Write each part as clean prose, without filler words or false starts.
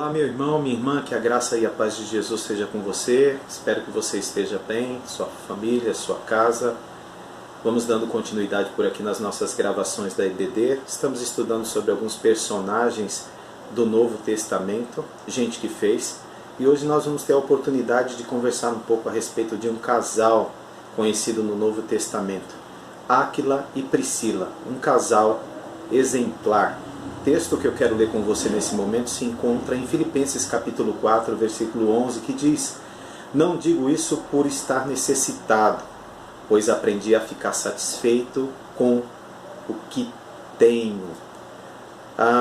Olá meu irmão, minha irmã, que a graça e a paz de Jesus seja com você. Espero que você esteja bem, sua família, sua casa. Vamos dando continuidade por aqui nas nossas gravações da IBD. Estamos estudando sobre alguns personagens do Novo Testamento, gente que fez. E hoje nós vamos ter a oportunidade de conversar um pouco a respeito de um casal conhecido no Novo Testamento. Áquila e Priscila, um casal exemplar. O texto que eu quero ler com você nesse momento se encontra em Filipenses capítulo 4, versículo 11, que diz: "Não digo isso por estar necessitado, pois aprendi a ficar satisfeito com o que tenho."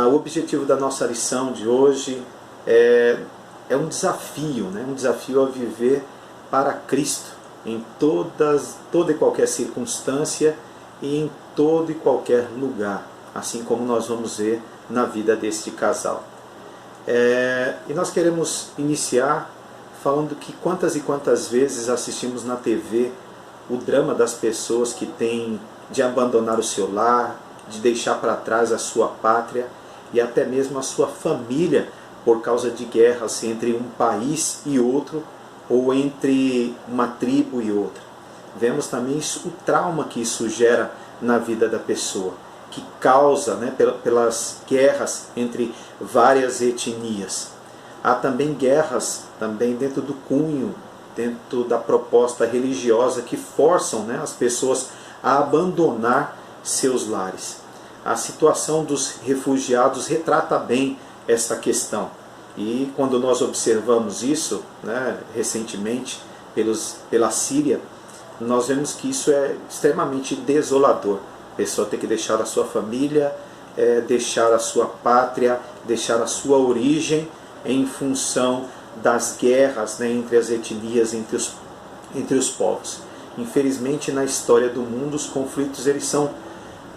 O objetivo da nossa lição de hoje é um desafio, um desafio a viver para Cristo em toda e qualquer circunstância e em todo e qualquer lugar, assim como nós vamos ver na vida deste casal. E nós queremos iniciar falando que quantas e quantas vezes assistimos na TV o drama das pessoas que têm de abandonar o seu lar, de deixar para trás a sua pátria e até mesmo a sua família por causa de guerras entre um país e outro ou entre uma tribo e outra. Vemos também o trauma que isso gera na vida da pessoa, que causa pelas guerras entre várias etnias. Há também guerras também dentro do cunho, dentro da proposta religiosa, que forçam as pessoas a abandonar seus lares. A situação dos refugiados retrata bem essa questão. E quando nós observamos isso, recentemente, pela Síria, nós vemos que isso é extremamente desolador. A pessoa tem que deixar a sua família, deixar a sua pátria, deixar a sua origem em função das guerras entre as etnias, entre os povos. Infelizmente, na história do mundo, os conflitos eles são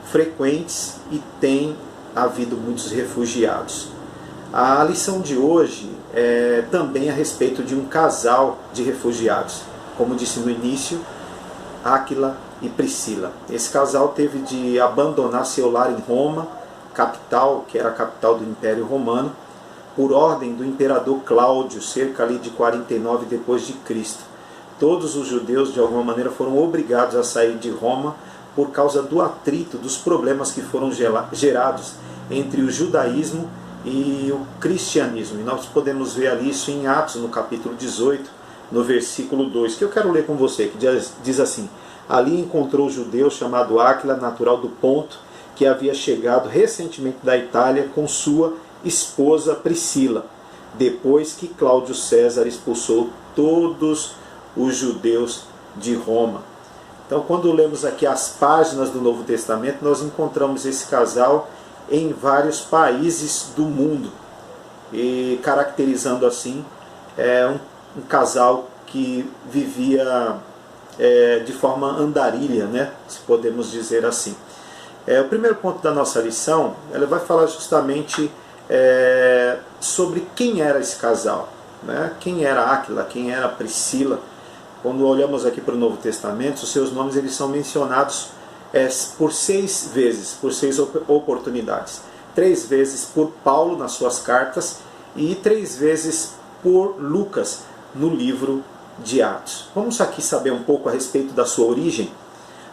frequentes e tem havido muitos refugiados. A lição de hoje é também a respeito de um casal de refugiados. Como disse no início, Áquila e Priscila. Esse casal teve de abandonar seu lar em Roma, capital, que era a capital do Império Romano, por ordem do imperador Cláudio, cerca ali de 49 depois de Cristo. Todos os judeus de alguma maneira foram obrigados a sair de Roma por causa do atrito, dos problemas que foram gerados entre o judaísmo e o cristianismo. E nós podemos ver ali isso em Atos, no capítulo 18, no versículo 2, que eu quero ler com você, que diz assim: "Ali encontrou o judeu chamado Áquila, natural do Ponto, que havia chegado recentemente da Itália com sua esposa Priscila, depois que Cláudio César expulsou todos os judeus de Roma." Então, quando lemos aqui as páginas do Novo Testamento, nós encontramos esse casal em vários países do mundo, e caracterizando assim um casal que vivia de forma andarilha, se podemos dizer assim. O primeiro ponto da nossa lição, ela vai falar justamente sobre quem era esse casal, quem era Áquila, quem era Priscila. Quando olhamos aqui para o Novo Testamento, os seus nomes eles são mencionados por 6 vezes, por 6 oportunidades. 3 vezes por Paulo nas suas cartas e 3 vezes por Lucas no livro de Atos. Vamos aqui saber um pouco a respeito da sua origem.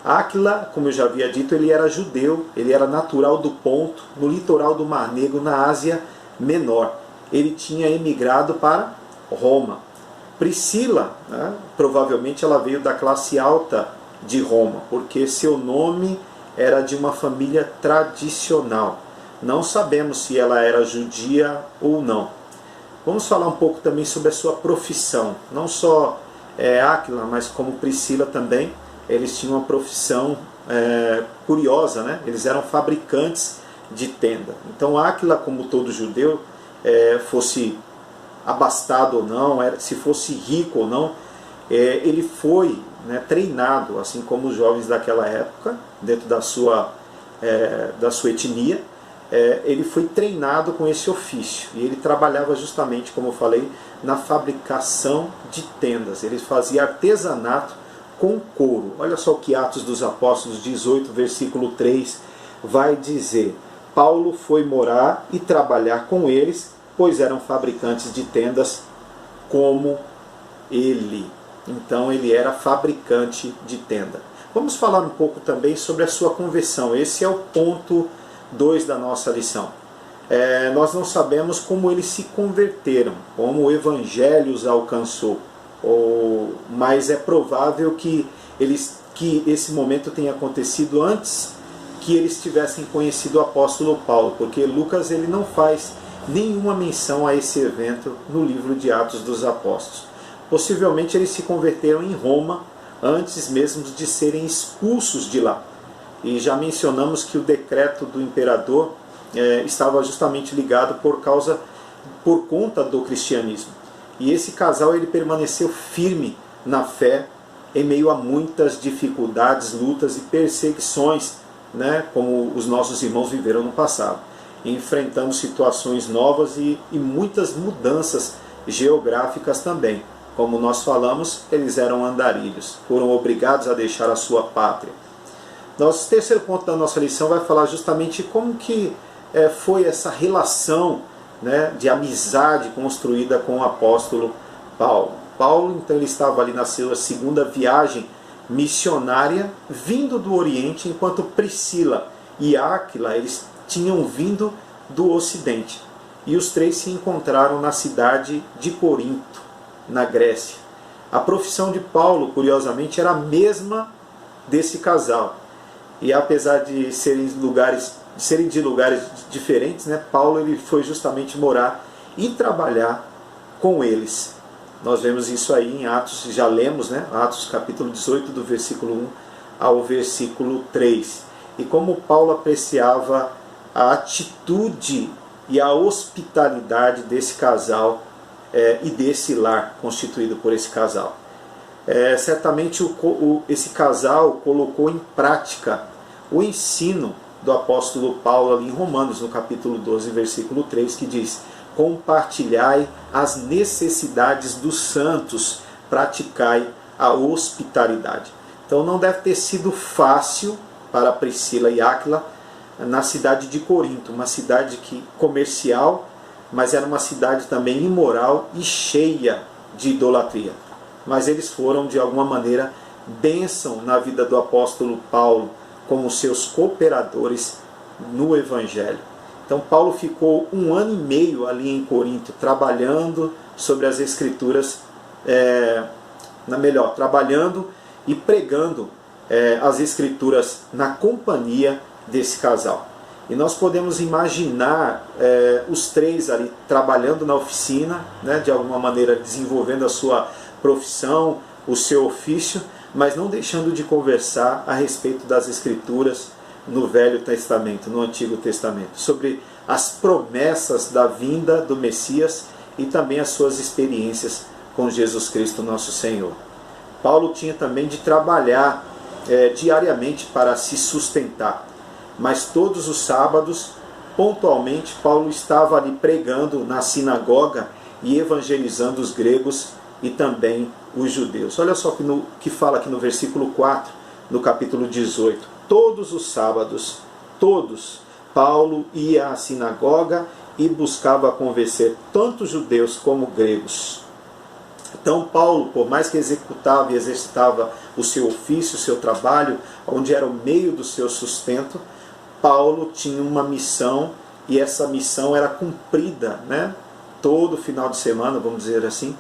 Áquila, como eu já havia dito, ele era judeu, ele era natural do Ponto, no litoral do Mar Negro, na Ásia Menor. Ele tinha emigrado para Roma. Priscila, provavelmente ela veio da classe alta de Roma, porque seu nome era de uma família tradicional. Não sabemos se ela era judia ou não. Vamos falar um pouco também sobre a sua profissão. Não só Áquila, mas como Priscila também, eles tinham uma profissão curiosa, Eles eram fabricantes de tenda. Então Áquila, como todo judeu, fosse abastado ou não, se fosse rico ou não, ele foi treinado, assim como os jovens daquela época, dentro da sua etnia, ele foi treinado com esse ofício, e ele trabalhava justamente, como eu falei, na fabricação de tendas. Ele fazia artesanato com couro. Olha só o que Atos dos Apóstolos 18, versículo 3 vai dizer: "Paulo foi morar e trabalhar com eles, pois eram fabricantes de tendas como ele. Então ele era fabricante de tenda. Vamos falar um pouco também sobre a sua conversão. Esse é o ponto 2 da nossa lição. Nós não sabemos como eles se converteram, como o Evangelho os alcançou, mas é provável que esse momento tenha acontecido antes que eles tivessem conhecido o apóstolo Paulo, porque Lucas ele não faz nenhuma menção a esse evento no livro de Atos dos Apóstolos. Possivelmente eles se converteram em Roma antes mesmo de serem expulsos de lá. E já mencionamos que o decreto do imperador estava justamente ligado por conta do cristianismo. E esse casal ele permaneceu firme na fé em meio a muitas dificuldades, lutas e perseguições, né, como os nossos irmãos viveram no passado, enfrentando situações novas e muitas mudanças geográficas também. Como nós falamos, eles eram andarilhos, foram obrigados a deixar a sua pátria. Nosso terceiro ponto da nossa lição vai falar justamente como que foi essa relação, né, de amizade construída com o apóstolo Paulo. Paulo, então, ele estava ali na sua segunda viagem missionária, vindo do Oriente, enquanto Priscila e Áquila, eles tinham vindo do Ocidente. E os três se encontraram na cidade de Corinto, na Grécia. A profissão de Paulo, curiosamente, era a mesma desse casal. E apesar de serem de lugares diferentes, né, Paulo ele foi justamente morar e trabalhar com eles. Nós vemos isso aí em Atos, já lemos, né, Atos capítulo 18, do versículo 1 ao versículo 3. E como Paulo apreciava a atitude e a hospitalidade desse casal e desse lar constituído por esse casal. Certamente esse casal colocou em prática o ensino do apóstolo Paulo ali em Romanos, no capítulo 12, versículo 3, que diz: compartilhai as necessidades dos santos, praticai a hospitalidade. Então não deve ter sido fácil para Priscila e Áquila na cidade de Corinto, uma cidade comercial, mas era uma cidade também imoral e cheia de idolatria. Mas eles foram, de alguma maneira, bênção na vida do apóstolo Paulo, como seus cooperadores no Evangelho. Então Paulo ficou 1 ano e meio ali em Corinto, trabalhando sobre as Escrituras, trabalhando e pregando as Escrituras na companhia desse casal. E nós podemos imaginar os três ali trabalhando na oficina, né, de alguma maneira desenvolvendo a sua profissão, o seu ofício, mas não deixando de conversar a respeito das Escrituras no Velho Testamento, no Antigo Testamento, sobre as promessas da vinda do Messias e também as suas experiências com Jesus Cristo, nosso Senhor. Paulo tinha também de trabalhar diariamente para se sustentar, mas todos os sábados, pontualmente, Paulo estava ali pregando na sinagoga e evangelizando os gregos e também os judeus. Olha só que fala aqui no versículo 4, no capítulo 18. Todos os sábados, Paulo ia à sinagoga e buscava convencer tanto judeus como gregos. Então Paulo, por mais que executava e exercitava o seu ofício, o seu trabalho, onde era o meio do seu sustento, Paulo tinha uma missão, e essa missão era cumprida, né, todo final de semana, vamos dizer assim,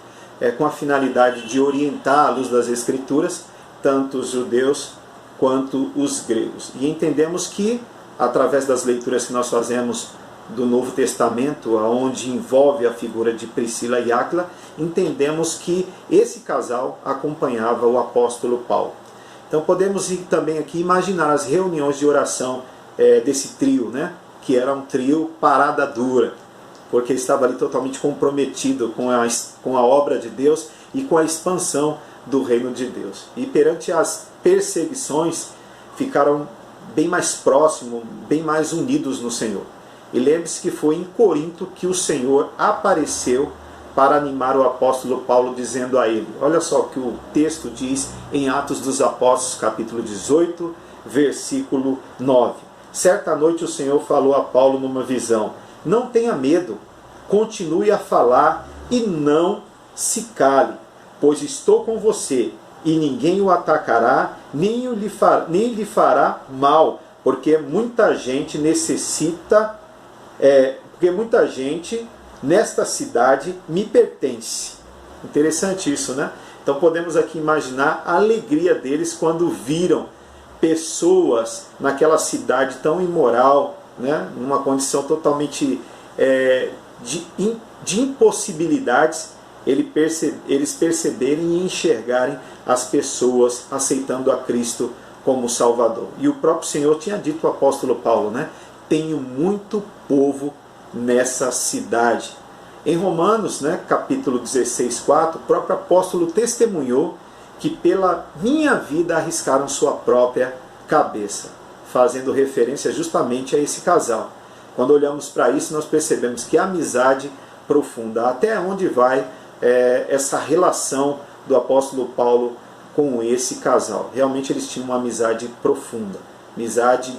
com a finalidade de orientar à luz das Escrituras tanto os judeus quanto os gregos. E entendemos que, através das leituras que nós fazemos do Novo Testamento, onde envolve a figura de Priscila e Áquila, entendemos que esse casal acompanhava o apóstolo Paulo. Então podemos também aqui imaginar as reuniões de oração desse trio, né? Que era um trio parada dura, porque estava ali totalmente comprometido com a obra de Deus e com a expansão do reino de Deus. E perante as perseguições, ficaram bem mais próximos, bem mais unidos no Senhor. E lembre-se que foi em Corinto que o Senhor apareceu para animar o apóstolo Paulo, dizendo a ele, olha só o que o texto diz em Atos dos Apóstolos, capítulo 18, versículo 9. Certa noite o Senhor falou a Paulo numa visão: não tenha medo, continue a falar e não se cale, pois estou com você, e ninguém o atacará, nem lhe fará mal, porque muita gente porque muita gente nesta cidade me pertence. Interessante isso, né? Então podemos aqui imaginar a alegria deles quando viram pessoas naquela cidade tão imoral, né? Numa condição totalmente de impossibilidades, eles perceberem e enxergarem as pessoas aceitando a Cristo como Salvador. E o próprio Senhor tinha dito ao apóstolo Paulo, né? Tenho muito povo nessa cidade. Em Romanos, né, capítulo 16, 4, o próprio apóstolo testemunhou que pela minha vida arriscaram sua própria cabeça, fazendo referência justamente a esse casal. Quando olhamos para isso, nós percebemos que a amizade profunda, até onde vai essa relação do apóstolo Paulo com esse casal. Realmente eles tinham uma amizade profunda, amizade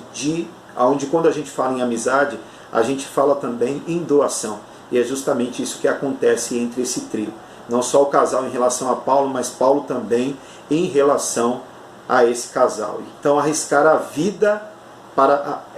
onde quando a gente fala em amizade, a gente fala também em doação. E é justamente isso que acontece entre esse trio. Não só o casal em relação a Paulo, mas Paulo também em relação a esse casal. Então arriscar a vida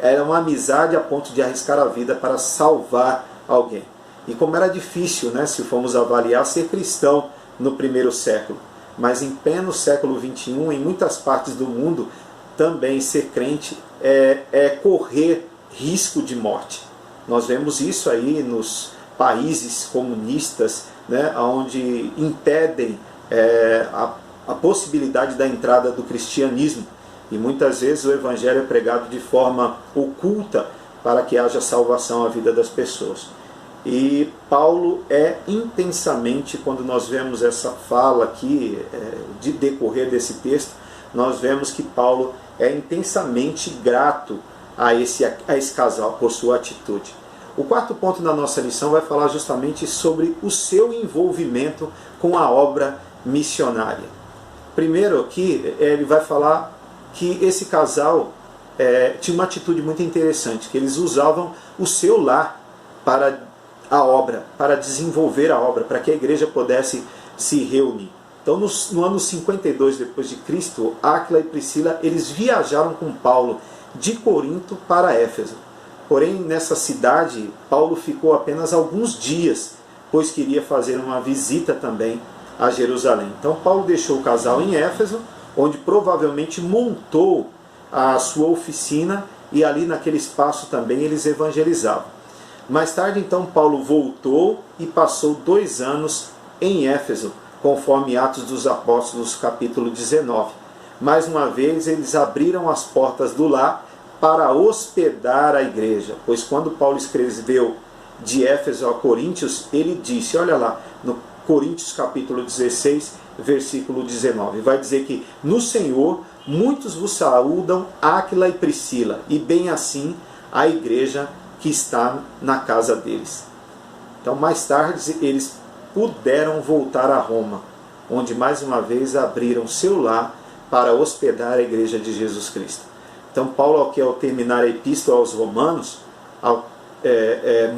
era uma amizade a ponto de arriscar a vida para salvar alguém. E como era difícil, né, se formos avaliar, ser cristão no primeiro século. Mas em pleno século XXI, em muitas partes do mundo, também ser crente é correr risco de morte. Nós vemos isso aí nos países comunistas, né, onde impedem a possibilidade da entrada do cristianismo. E muitas vezes o evangelho é pregado de forma oculta para que haja salvação à vida das pessoas. E Paulo intensamente, quando nós vemos essa fala aqui, de decorrer desse texto, nós vemos que Paulo é intensamente grato a esse casal por sua atitude. O quarto ponto da nossa lição vai falar justamente sobre o seu envolvimento com a obra missionária. Primeiro aqui, ele vai falar que esse casal tinha uma atitude muito interessante, que eles usavam o seu lar para a obra, para desenvolver a obra, para que a igreja pudesse se reunir. Então, no ano 52 depois de Cristo, Áquila e Priscila, eles viajaram com Paulo de Corinto para Éfeso. Porém, nessa cidade, Paulo ficou apenas alguns dias, pois queria fazer uma visita também a Jerusalém. Então, Paulo deixou o casal em Éfeso, onde provavelmente montou a sua oficina, e ali naquele espaço também eles evangelizavam. Mais tarde, então, Paulo voltou e passou 2 anos em Éfeso, conforme Atos dos Apóstolos, capítulo 19. Mais uma vez, eles abriram as portas do lar para hospedar a igreja, pois quando Paulo escreveu de Éfeso a Coríntios, ele disse, olha lá, no Coríntios capítulo 16, versículo 19, vai dizer que no Senhor muitos vos saúdam, Áquila e Priscila, e bem assim a igreja que está na casa deles. Então mais tarde eles puderam voltar a Roma, onde mais uma vez abriram seu lar para hospedar a igreja de Jesus Cristo. Então Paulo, ao terminar a epístola aos Romanos,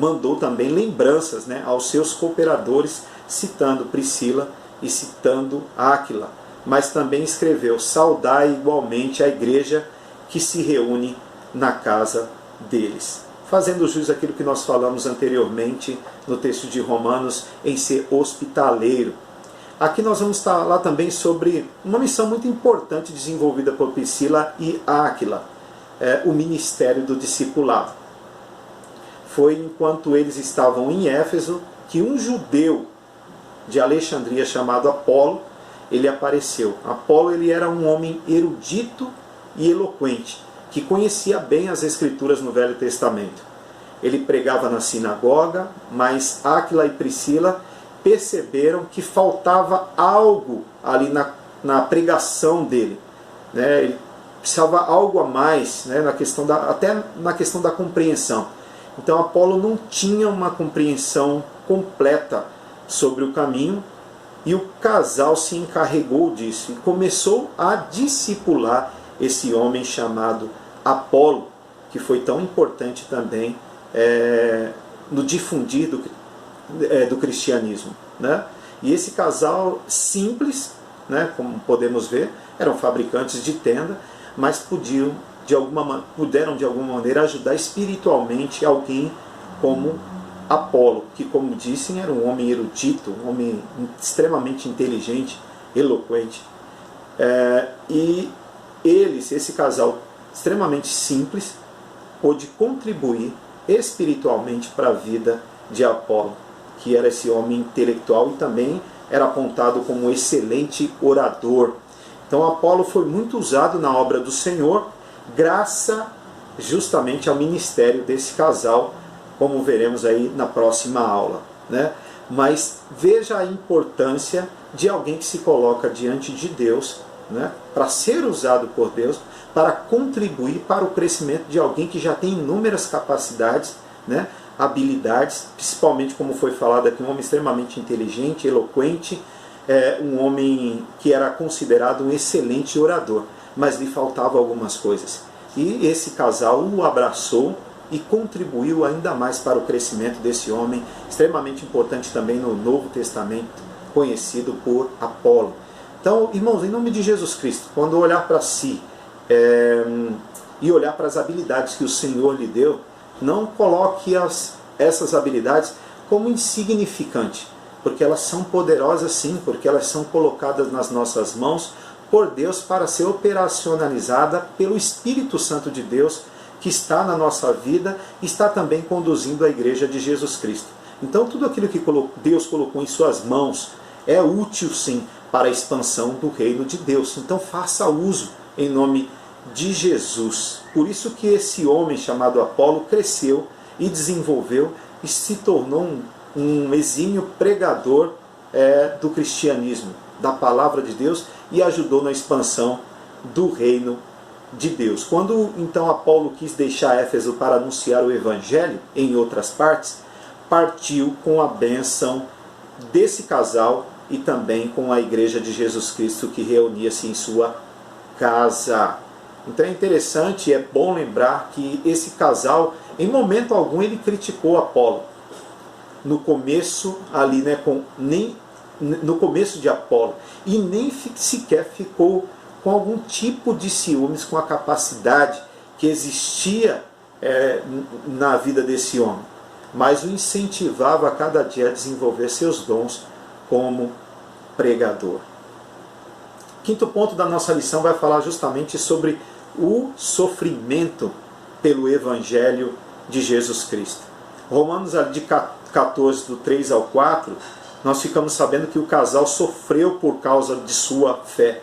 mandou também lembranças, né, aos seus cooperadores, citando Priscila e citando Áquila, mas também escreveu, saudai igualmente a igreja que se reúne na casa deles, fazendo jus àquilo que nós falamos anteriormente no texto de Romanos, em ser hospitaleiro. Aqui nós vamos falar também sobre uma missão muito importante desenvolvida por Priscila e Áquila, o ministério do discipulado. Foi enquanto eles estavam em Éfeso que um judeu de Alexandria chamado Apolo, ele apareceu. Apolo, ele era um homem erudito e eloquente, que conhecia bem as Escrituras no Velho Testamento. Ele pregava na sinagoga, mas Áquila e Priscila perceberam que faltava algo ali na pregação dele, né? Ele precisava algo a mais, né? Até na questão da compreensão. Então Apolo não tinha uma compreensão completa sobre o caminho, e o casal se encarregou disso e começou a discipular esse homem chamado Apolo, que foi tão importante também no difundir do cristianismo, né? E esse casal simples, né, como podemos ver, eram fabricantes de tenda, mas puderam de alguma maneira ajudar espiritualmente alguém como Apolo, que, como dissem, era um homem erudito, um homem extremamente inteligente, eloquente. E esse casal extremamente simples, pôde contribuir espiritualmente para a vida de Apolo, que era esse homem intelectual e também era apontado como um excelente orador. Então Apolo foi muito usado na obra do Senhor, graças justamente ao ministério desse casal, como veremos aí na próxima aula, né? Mas veja a importância de alguém que se coloca diante de Deus, né, para ser usado por Deus, para contribuir para o crescimento de alguém que já tem inúmeras capacidades, né, habilidades, principalmente, como foi falado aqui, um homem extremamente inteligente, eloquente, um homem que era considerado um excelente orador, mas lhe faltavam algumas coisas. E esse casal o abraçou e contribuiu ainda mais para o crescimento desse homem, extremamente importante também no Novo Testamento, conhecido por Apolo. Então, irmãos, em nome de Jesus Cristo, quando olhar para si e olhar para as habilidades que o Senhor lhe deu, não coloque essas habilidades como insignificante, porque elas são poderosas sim, porque elas são colocadas nas nossas mãos por Deus para ser operacionalizada pelo Espírito Santo de Deus, que está na nossa vida e está também conduzindo a igreja de Jesus Cristo. Então tudo aquilo que Deus colocou em suas mãos é útil sim para a expansão do reino de Deus. Então faça uso em nome de Jesus. Por isso que esse homem chamado Apolo cresceu e desenvolveu e se tornou um exímio pregador do cristianismo, da palavra de Deus, e ajudou na expansão do reino de Deus. Quando então Apolo quis deixar Éfeso para anunciar o evangelho em outras partes, partiu com a bênção desse casal e também com a igreja de Jesus Cristo que reunia-se em sua casa. Então é interessante e é bom lembrar que esse casal, em momento algum, ele criticou Apolo. No começo ali, né, no começo de Apolo, e nem sequer ficou com algum tipo de ciúmes com a capacidade que existia na vida desse homem, mas o incentivava a cada dia a desenvolver seus dons como pregador. Quinto ponto da nossa lição vai falar justamente sobre o sofrimento pelo Evangelho de Jesus Cristo. Romanos de 14, do 3 ao 4, nós ficamos sabendo que o casal sofreu por causa de sua fé.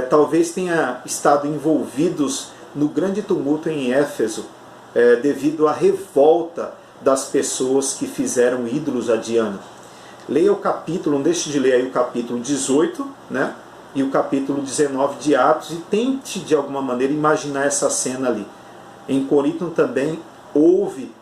Talvez tenha estado envolvidos no grande tumulto em Éfeso, devido à revolta das pessoas que fizeram ídolos a Diana. Leia o capítulo, não deixe de ler aí o capítulo 18, né, e o capítulo 19 de Atos, e tente de alguma maneira imaginar essa cena ali. Em Corinto também houve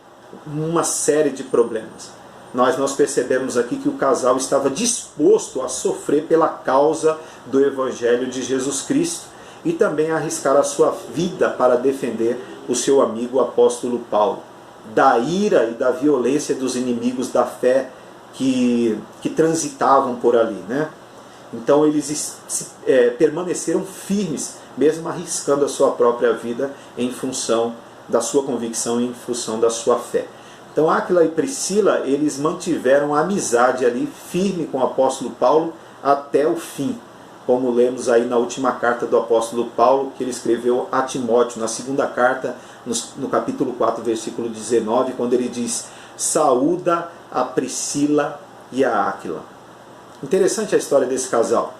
uma série de problemas. Nós percebemos aqui que o casal estava disposto a sofrer pela causa do Evangelho de Jesus Cristo e também a arriscar a sua vida para defender o seu amigo o apóstolo Paulo, da ira e da violência dos inimigos da fé que transitavam por ali, né? Então eles permaneceram firmes, mesmo arriscando a sua própria vida em função da sua convicção e em função da sua fé. Então Áquila e Priscila, eles mantiveram a amizade ali firme com o apóstolo Paulo até o fim, como lemos aí na última carta do apóstolo Paulo, que ele escreveu a Timóteo, na segunda carta, no capítulo 4, versículo 19, quando ele diz: saúda a Priscila e a Áquila. Interessante a história desse casal.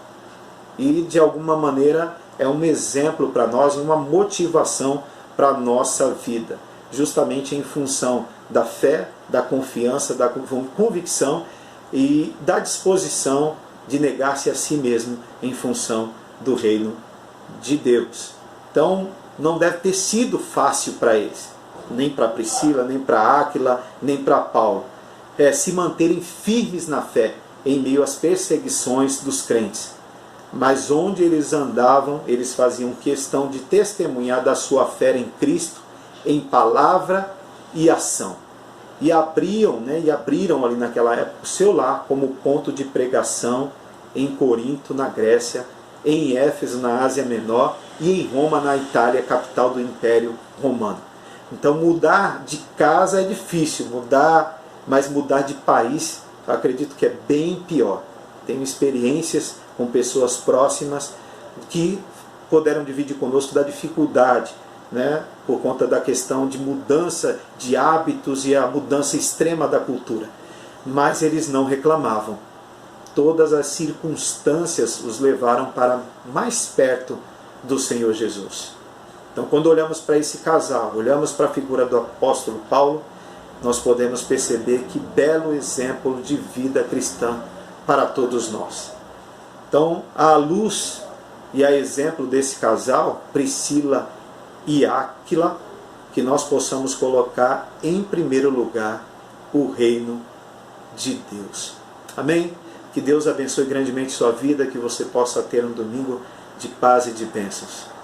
E de alguma maneira é um exemplo para nós, uma motivação para a nossa vida, justamente em função da fé, da confiança, da convicção e da disposição de negar-se a si mesmo em função do reino de Deus. Então não deve ter sido fácil para eles, nem para Priscila, nem para Áquila, nem para Paulo, se manterem firmes na fé em meio às perseguições dos crentes. Mas onde eles andavam, eles faziam questão de testemunhar da sua fé em Cristo, em palavra e ação. e abriram ali naquela época o seu lar como ponto de pregação em Corinto, na Grécia, em Éfeso, na Ásia Menor, e em Roma, na Itália, capital do Império Romano. Então mudar de casa é difícil, mas mudar de país, eu acredito que é bem pior. Tenho experiências com pessoas próximas que puderam dividir conosco da dificuldade, por conta da questão de mudança de hábitos e a mudança extrema da cultura. Mas eles não reclamavam. Todas as circunstâncias os levaram para mais perto do Senhor Jesus. Então, quando olhamos para esse casal, olhamos para a figura do apóstolo Paulo, nós podemos perceber que belo exemplo de vida cristã para todos nós. Então, à luz e a exemplo desse casal, Priscila e Áquila, que nós possamos colocar em primeiro lugar o reino de Deus. Amém? Que Deus abençoe grandemente sua vida, que você possa ter um domingo de paz e de bênçãos.